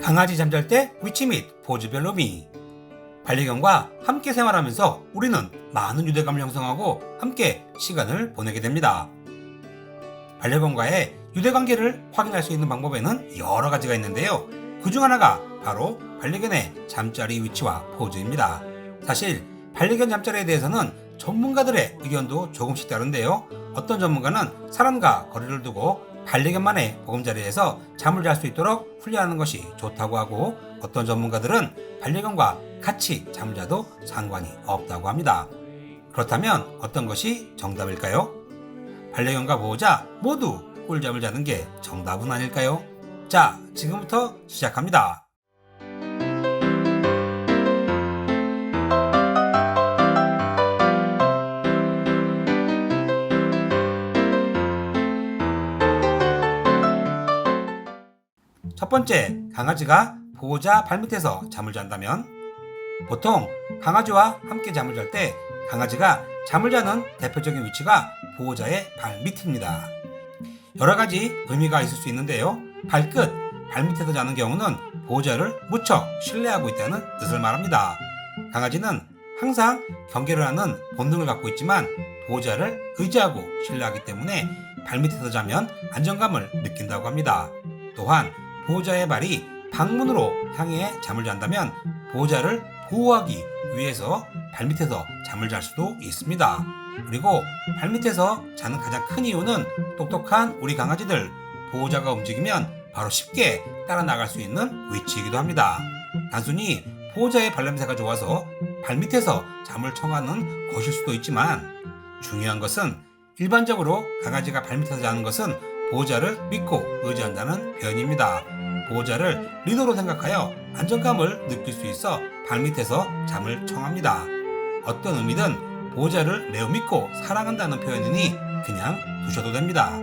강아지 잠잘 때 위치 및 포즈별 의미. 반려견과 함께 생활하면서 우리는 많은 유대감을 형성하고 함께 시간을 보내게 됩니다. 반려견과의 유대관계를 확인할 수 있는 방법에는 여러 가지가 있는데요. 그중 하나가 바로 반려견의 잠자리 위치와 포즈입니다. 사실 반려견 잠자리에 대해서는 전문가들의 의견도 조금씩 다른데요. 어떤 전문가는 사람과 거리를 두고 반려견만의 보금자리에서 잠을 잘 수 있도록 훈련하는 것이 좋다고 하고, 어떤 전문가들은 반려견과 같이 잠을 자도 상관이 없다고 합니다. 그렇다면 어떤 것이 정답일까요? 반려견과 보호자 모두 꿀잠을 자는 게 정답은 아닐까요? 자, 지금부터 시작합니다. 첫 번째, 강아지가 보호자 발밑에서 잠을 잔다면. 보통 강아지와 함께 잠을 잘 때 강아지가 잠을 자는 대표적인 위치가 보호자의 발밑입니다. 여러 가지 의미가 있을 수 있는데요. 발끝, 발밑에서 자는 경우는 보호자를 무척 신뢰하고 있다는 뜻을 말합니다. 강아지는 항상 경계를 하는 본능을 갖고 있지만 보호자를 의지하고 신뢰하기 때문에 발밑에서 자면 안정감을 느낀다고 합니다. 또한 보호자의 발이 방문으로 향해 잠을 잔다면 보호자를 보호하기 위해서 발밑에서 잠을 잘 수도 있습니다. 그리고 발밑에서 자는 가장 큰 이유는 똑똑한 우리 강아지들, 보호자가 움직이면 바로 쉽게 따라 나갈 수 있는 위치이기도 합니다. 단순히 보호자의 발냄새가 좋아서 발밑에서 잠을 청하는 것일 수도 있지만, 중요한 것은 일반적으로 강아지가 발밑에서 자는 것은 보호자를 믿고 의지한다는 표현입니다. 보호자를 리더로 생각하여 안정감을 느낄 수 있어 발밑에서 잠을 청합니다. 어떤 의미든 보호자를 매우 믿고 사랑한다는 표현이니 그냥 두셔도 됩니다.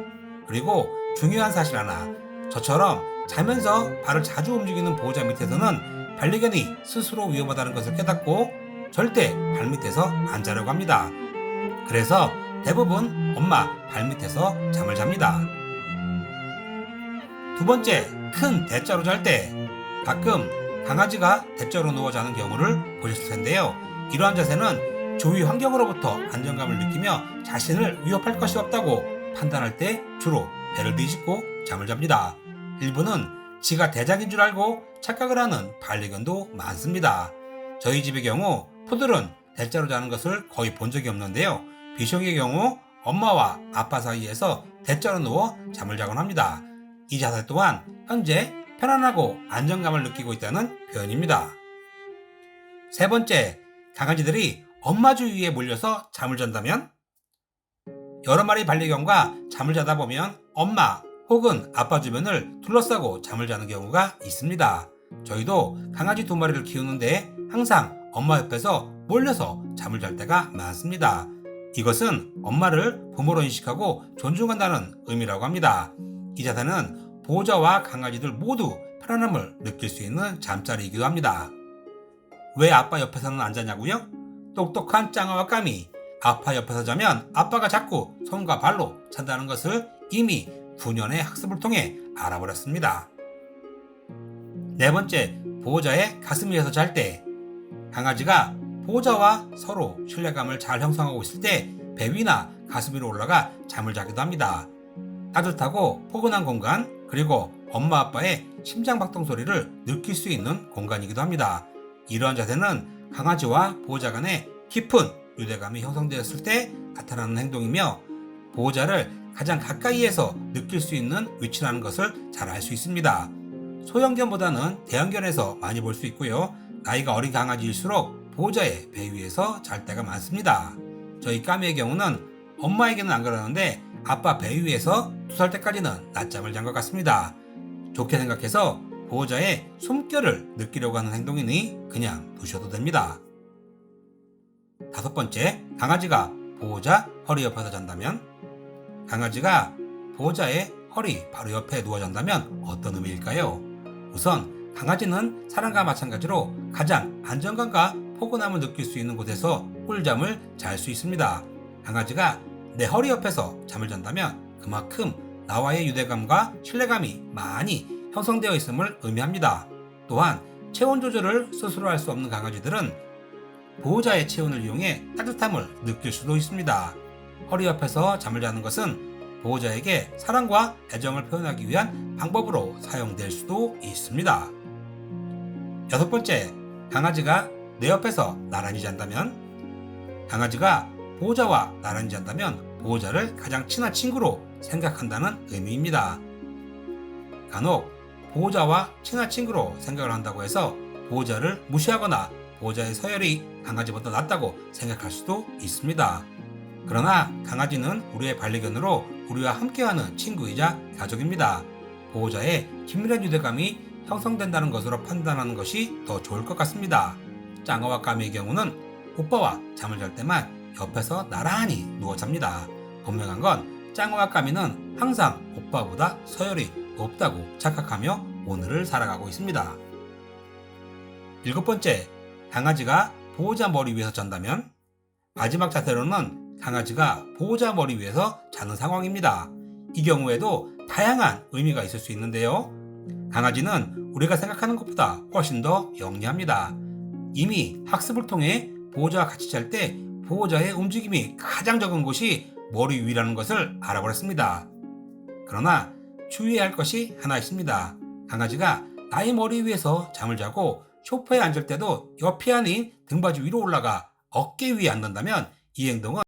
그리고 중요한 사실 하나, 저처럼 자면서 발을 자주 움직이는 보호자 밑에서는 반려견이 스스로 위험하다는 것을 깨닫고 절대 발밑에서 안 자려고 합니다. 그래서 대부분 엄마 발밑에서 잠을 잡니다. 두 번째, 큰 대자로 잘 때. 가끔 강아지가 대자로 누워 자는 경우를 보셨을 텐데요. 이러한 자세는 조위 환경으로부터 안정감을 느끼며 자신을 위협할 것이 없다고 판단할 때 주로 배를 뒤집고 잠을 잡니다. 일부는 지가 대장인 줄 알고 착각을 하는 반려견도 많습니다. 저희 집의 경우 푸들은 대자로 자는 것을 거의 본 적이 없는데요. 비숑의 경우 엄마와 아빠 사이에서 대자로 누워 잠을 자곤 합니다. 이 자세 또한 현재 편안하고 안정감을 느끼고 있다는 표현입니다. 세 번째, 강아지들이 엄마 주위에 몰려서 잠을 잔다면. 여러 마리 반려견과 잠을 자다 보면 엄마 혹은 아빠 주변을 둘러싸고 잠을 자는 경우가 있습니다. 저희도 강아지 두 마리를 키우는데 항상 엄마 옆에서 몰려서 잠을 잘 때가 많습니다. 이것은 엄마를 부모로 인식하고 존중한다는 의미라고 합니다. 이 자세는 보호자와 강아지들 모두 편안함을 느낄 수 있는 잠자리이기도 합니다. 왜 아빠 옆에서는 안 자냐고요? 똑똑한 짱아와 까미, 아빠 옆에서 자면 아빠가 자꾸 손과 발로 잔다는 것을 이미 9년의 학습을 통해 알아버렸습니다. 네 번째, 보호자의 가슴 위에서 잘 때. 강아지가 보호자와 서로 신뢰감을 잘 형성하고 있을 때 배 위나 가슴 위로 올라가 잠을 자기도 합니다. 따뜻하고 포근한 공간, 그리고 엄마 아빠의 심장 박동 소리를 느낄 수 있는 공간이기도 합니다. 이러한 자세는 강아지와 보호자 간의 깊은 유대감이 형성되었을 때 나타나는 행동이며 보호자를 가장 가까이에서 느낄 수 있는 위치라는 것을 잘 알 수 있습니다. 소형견보다는 대형견에서 많이 볼 수 있고요. 나이가 어린 강아지일수록 보호자의 배 위에서 잘 때가 많습니다. 저희 까미의 경우는 엄마에게는 안 그러는데 아빠 배 위에서 2살 때까지는 낮잠을 잔 것 같습니다. 좋게 생각해서 보호자의 숨결을 느끼려고 하는 행동이니 그냥 두셔도 됩니다. 다섯 번째, 강아지가 보호자 허리 옆에서 잔다면. 강아지가 보호자의 허리 바로 옆에 누워 잔다면 어떤 의미일까요? 우선 강아지는 사람과 마찬가지로 가장 안정감과 포근함을 느낄 수 있는 곳에서 꿀잠을 잘 수 있습니다. 강아지가 내 허리 옆에서 잠을 잔다면 그만큼 나와의 유대감과 신뢰감이 많이 형성되어 있음을 의미합니다. 또한 체온 조절을 스스로 할 수 없는 강아지들은 보호자의 체온을 이용해 따뜻함을 느낄 수도 있습니다. 허리 옆에서 잠을 자는 것은 보호자에게 사랑과 애정을 표현하기 위한 방법으로 사용될 수도 있습니다. 여섯 번째, 강아지가 내 옆에서 나란히 잔다면? 강아지가 보호자와 나란히 잔다면 보호자를 가장 친한 친구로 생각한다는 의미입니다. 간혹 보호자와 친한 친구로 생각을 한다고 해서 보호자를 무시하거나 보호자의 서열이 강아지보다 낫다고 생각할 수도 있습니다. 그러나 강아지는 우리의 반려견으로 우리와 함께하는 친구이자 가족입니다. 보호자의 긴밀한 유대감이 형성된다는 것으로 판단하는 것이 더 좋을 것 같습니다. 짱어와 까미의 경우는 오빠와 잠을 잘 때만 옆에서 나란히 누워 잡니다. 분명한 건 짱어와 까미는 항상 오빠보다 서열이 높다고 착각하며 오늘을 살아가고 있습니다. 일곱 번째, 강아지가 보호자 머리 위에서 잔다면? 마지막 자세로는 강아지가 보호자 머리 위에서 자는 상황입니다. 이 경우에도 다양한 의미가 있을 수 있는데요. 강아지는 우리가 생각하는 것보다 훨씬 더 영리합니다. 이미 학습을 통해 보호자와 같이 잘 때 보호자의 움직임이 가장 적은 곳이 머리 위라는 것을 알아버렸습니다. 그러나 주의해야 할 것이 하나 있습니다. 강아지가 나의 머리 위에서 잠을 자고 소파에 앉을 때도 옆이 아닌 등받이 위로 올라가 어깨 위에 앉는다면 이 행동은